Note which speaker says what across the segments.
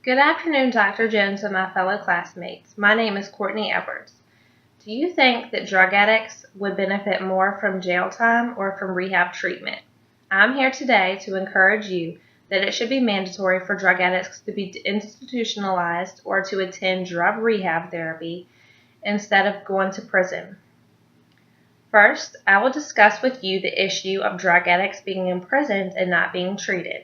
Speaker 1: Good afternoon, Dr. Jones and my fellow classmates. My name is Courtney Edwards. Do you think that drug addicts would benefit more from jail time or from rehab treatment? I'm here today to encourage you that it should be mandatory for drug addicts to be institutionalized or to attend drug rehab therapy instead of going to prison. First, I will discuss with you the issue of drug addicts being imprisoned and not being treated.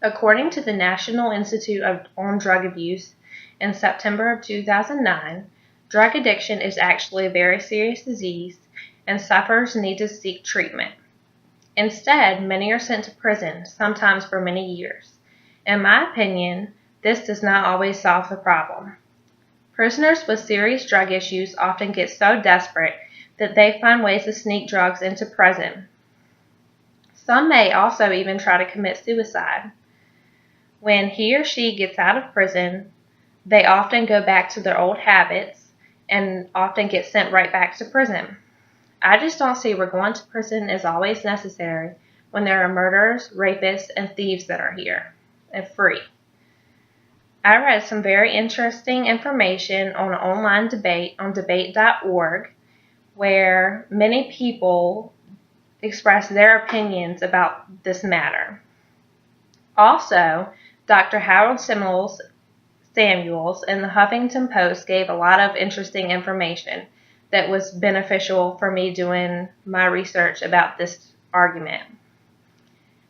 Speaker 1: According to the National Institute on Drug Abuse, in September of 2009, drug addiction is actually a very serious disease and sufferers need to seek treatment. Instead, many are sent to prison, sometimes for many years. In my opinion, this does not always solve the problem. Prisoners with serious drug issues often get so desperate that they find ways to sneak drugs into prison. Some may also even try to commit suicide. When he or she gets out of prison, they often go back to their old habits and often get sent right back to prison. I just don't see where going to prison is always necessary when there are murderers, rapists, and thieves that are here and free. I read some very interesting information on an online debate on debate.org where many people express their opinions about this matter. Also, Dr. Harold Samuels in the Huffington Post gave a lot of interesting information that was beneficial for me doing my research about this argument.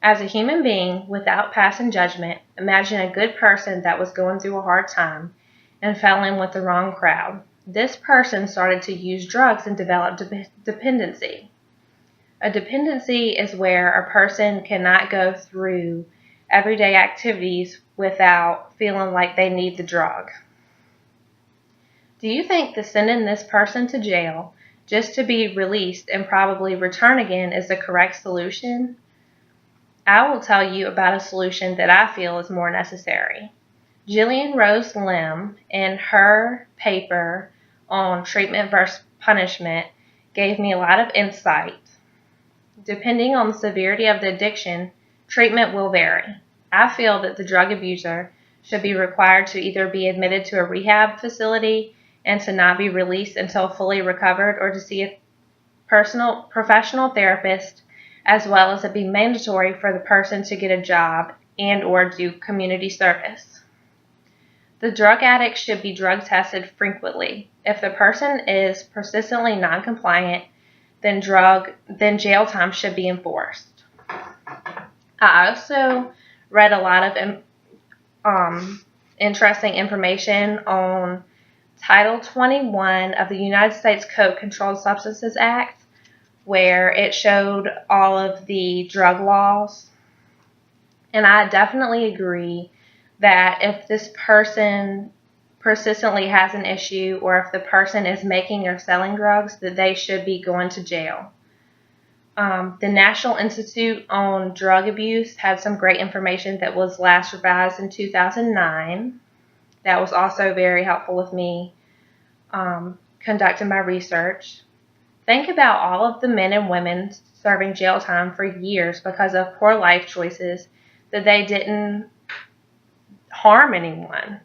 Speaker 1: As a human being, without passing judgment, imagine a good person that was going through a hard time and fell in with the wrong crowd. This person started to use drugs and developed dependency. A dependency is where a person cannot go through everyday activities without feeling like they need the drug. Do you think that sending this person to jail just to be released and probably return again is the correct solution? I will tell you about a solution that I feel is more necessary. Jillian Rose Lim, in her paper on treatment versus punishment, gave me a lot of insight. Depending on the severity of the addiction, treatment will vary. I feel that the drug abuser should be required to either be admitted to a rehab facility and to not be released until fully recovered, or to see a professional therapist, as well as it be mandatory for the person to get a job and or do community service. The drug addict should be drug tested frequently. If the person is persistently non-compliant, then jail time should be enforced. I also read a lot of interesting information on Title 21 of the United States Code Controlled Substances Act, where it showed all of the drug laws. And I definitely agree that if this person persistently has an issue, or if the person is making or selling drugs, that they should be going to jail. The National Institute on Drug Abuse had some great information that was last revised in 2009. That was also very helpful with me conducting my research. Think about all of the men and women serving jail time for years because of poor life choices, that they didn't harm anyone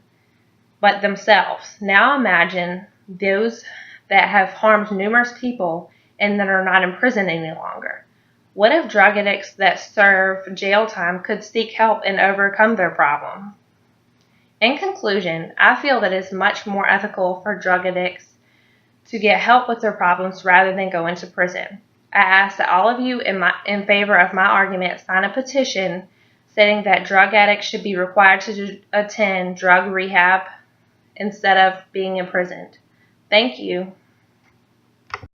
Speaker 1: but themselves. Now imagine those that have harmed numerous people and that are not in prison any longer. What if drug addicts that serve jail time could seek help and overcome their problem? In conclusion, I feel that it's much more ethical for drug addicts to get help with their problems rather than go into prison. I ask that all of you in favor of my argument sign a petition stating that drug addicts should be required to attend drug rehab instead of being imprisoned. Thank you.